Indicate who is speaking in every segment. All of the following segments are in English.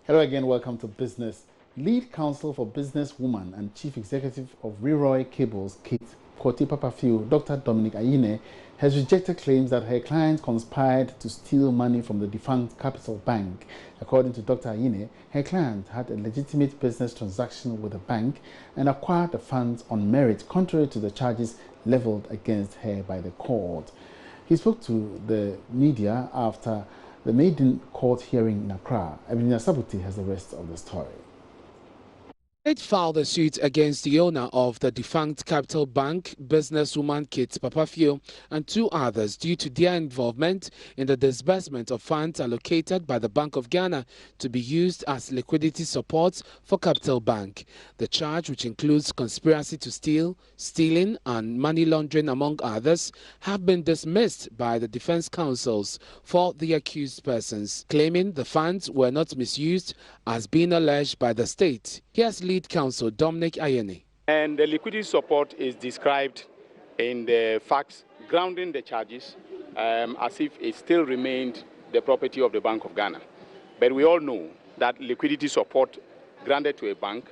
Speaker 1: Hello again, welcome to Business. Lead Counsel for Businesswoman and Chief Executive of Reroy Cables, Kate Koti-Papafio, Dr. Dominic Ayine, has rejected claims that her client conspired to steal money from the defunct Capital Bank. According to Dr. Ayine, her client had a legitimate business transaction with the bank and acquired the funds on merit, contrary to the charges leveled against her by the court. He spoke to the media after the maiden court hearing in Accra. Ebenezer Sabuti has the rest of the story.
Speaker 2: It filed a suit against the owner of the defunct Capital Bank, businesswoman Kate Papafio, and two others due to their involvement in the disbursement of funds allocated by the Bank of Ghana to be used as liquidity support for Capital Bank. The charge, which includes conspiracy to steal, stealing, and money laundering, among others, have been dismissed by the defense counsels for the accused persons, claiming the funds were not misused as being alleged by the state. Here's Lead Counsel Dominic Ayine.
Speaker 3: And the liquidity support is described in the facts grounding the charges as if it still remained the property of the Bank of Ghana. But we all know that liquidity support granted to a bank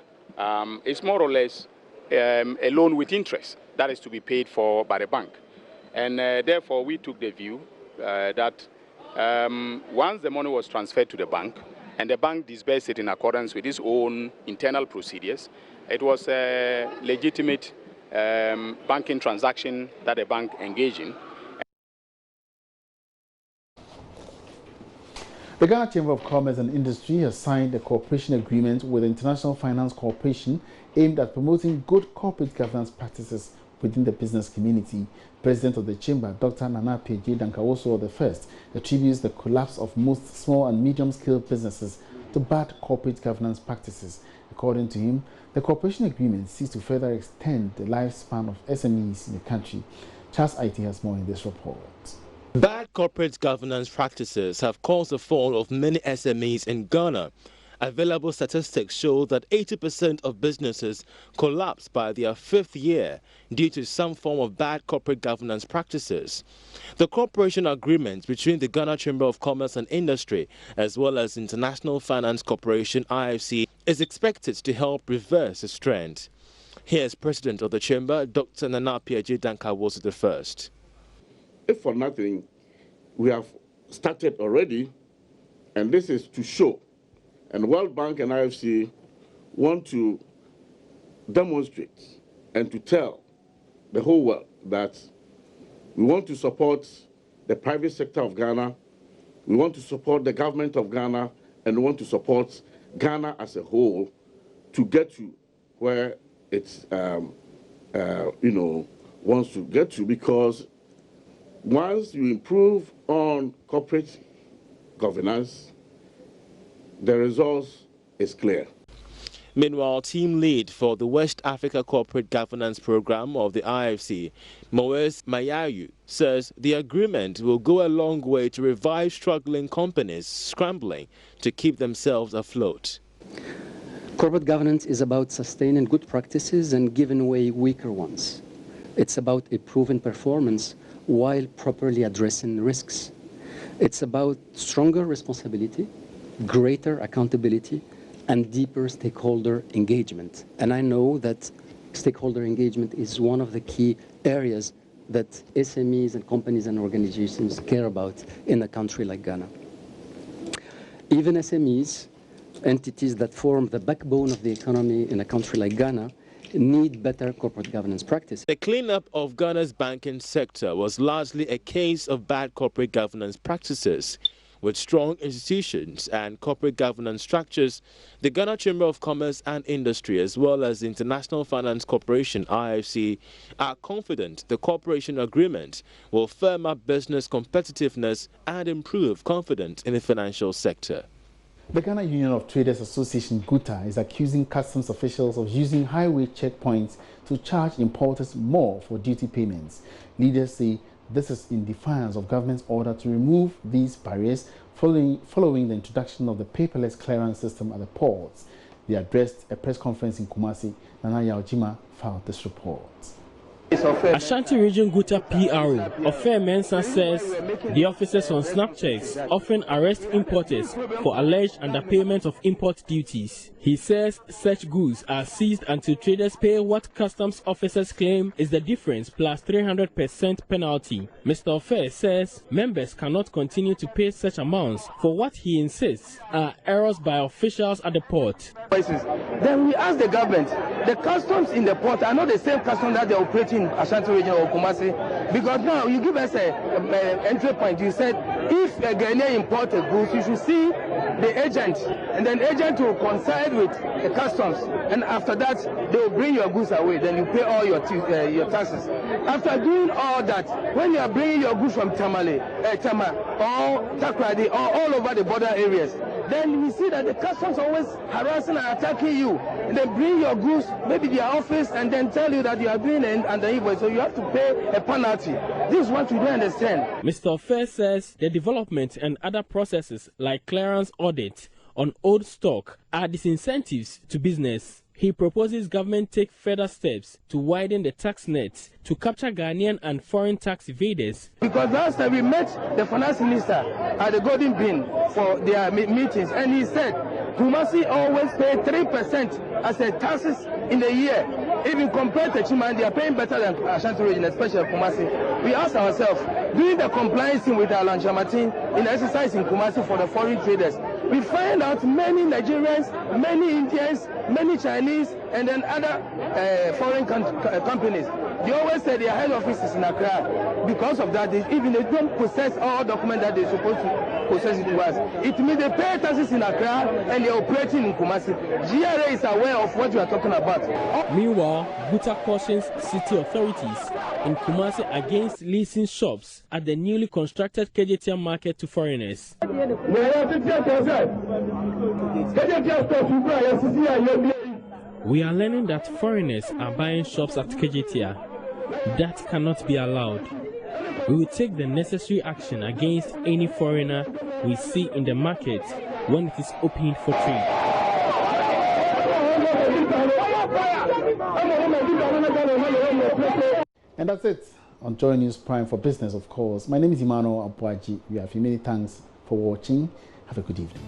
Speaker 3: is more or less a loan with interest that is to be paid for by the bank. And therefore, we took the view that once the money was transferred to the bank, and the bank disbursed it in accordance with its own internal procedures, it was a legitimate banking transaction that the bank engaged in.
Speaker 1: The Ghana Chamber of Commerce and Industry has signed a cooperation agreement with the International Finance Corporation aimed at promoting good corporate governance practices within the business community. President of the Chamber, Dr. Nana P.J. Dankawoso I, attributes the collapse of most small and medium-scale businesses to bad corporate governance practices. According to him, the cooperation agreement seeks to further extend the lifespan of SMEs in the country. Charles IT has more in this report.
Speaker 4: Bad corporate governance practices have caused the fall of many SMEs in Ghana. Available statistics show that 80% of businesses collapse by their fifth year due to some form of bad corporate governance practices. The cooperation agreement between the Ghana Chamber of Commerce and Industry as well as International Finance Corporation (IFC) is expected to help reverse this trend. Here's President of the Chamber, Dr. Nana P.J. Dankawoso I.
Speaker 5: If for nothing, we have started already, and this is to show. And World Bank and IFC want to demonstrate and to tell the whole world that we want to support the private sector of Ghana, we want to support the government of Ghana, and we want to support Ghana as a whole to get to where it's, wants to get to, because once you improve on corporate governance, the result is clear.
Speaker 4: Meanwhile, team lead for the West Africa Corporate Governance Program of the IFC, Moez Mayayu, says the agreement will go a long way to revive struggling companies scrambling to keep themselves afloat.
Speaker 6: Corporate governance is about sustaining good practices and giving away weaker ones. It's about improving performance while properly addressing risks. It's about stronger responsibility, greater accountability, and deeper stakeholder engagement. And I know that stakeholder engagement is one of the key areas that SMEs and companies and organizations care about in a country like Ghana. Even SMEs, entities that form the backbone of the economy in a country like Ghana, need better corporate governance practice.
Speaker 4: The cleanup of Ghana's banking sector was largely a case of bad corporate governance practices. With strong institutions and corporate governance structures, the Ghana Chamber of Commerce and Industry, as well as the International Finance Corporation (IFC), are confident the cooperation agreement will firm up business competitiveness and improve confidence in the financial sector.
Speaker 1: The Ghana Union of Traders Association (GUTA) is accusing customs officials of using highway checkpoints to charge importers more for duty payments. Leaders say this is in defiance of government's order to remove these barriers following the introduction of the paperless clearance system at the ports. They addressed a press conference in Kumasi. Nana Yaojima filed this report.
Speaker 7: Ashanti Region GUTA PRO Ofe Mensah says the officers on snap checks often arrest importers for alleged underpayment of import duties. He says such goods are seized until traders pay what customs officers claim is the difference plus 300% penalty. Mr. Ofe says members cannot continue to pay such amounts for what he insists are errors by officials at the port.
Speaker 8: Then we ask the government, the customs in the port are not the same customs that they operate in Ashanti Region or Kumasi, because now you give us an entry point. You said if a Ghanaian imports a goods, you should see the agent, and then the agent will coincide with the customs, and after that they will bring your goods away. Then you pay all your taxes. After doing all that, when you are bringing your goods from Tama or Takrady or all over the border areas, then we see that the customs always harassing and attacking you. They bring your goods, maybe their office, and then tell you that you are doing it under invoice, so you have to pay a penalty. This is what we don't understand.
Speaker 7: Mr. Ofe says the development and other processes like clearance audit on old stock are disincentives to business. He proposes government take further steps to widen the tax net to capture Ghanaian and foreign tax evaders.
Speaker 8: Because last time we met the finance minister at the Golden Bean for their meetings, and he said Kumasi always pay 3% as a taxes in a year. Even compared to Chima, they are paying better than Ashanti Region, especially Kumasi. We ask ourselves, doing the compliance with Alan Chamatin in exercise in Kumasi for the foreign traders, we find out many Nigerians, many Indians, many Chinese, and then other foreign companies. They always say their head office is in Accra. Because of that, even they don't possess all documents that they're supposed to possess it to us. It means they pay taxes in Accra and they're operating in Kumasi. GRA is aware of what you are talking about.
Speaker 7: Meanwhile, GUTA cautions city authorities in Kumasi against leasing shops at the newly constructed KJTM market to foreigners. We are learning that foreigners are buying shops at KJTM. That cannot be allowed. We will take the necessary action against any foreigner we see in the market when it is opened for trade.
Speaker 1: And that's it on JoyNews Prime for Business, of course. My name is Emmanuel Abuaji. We have you. Many thanks for watching. Have a good evening.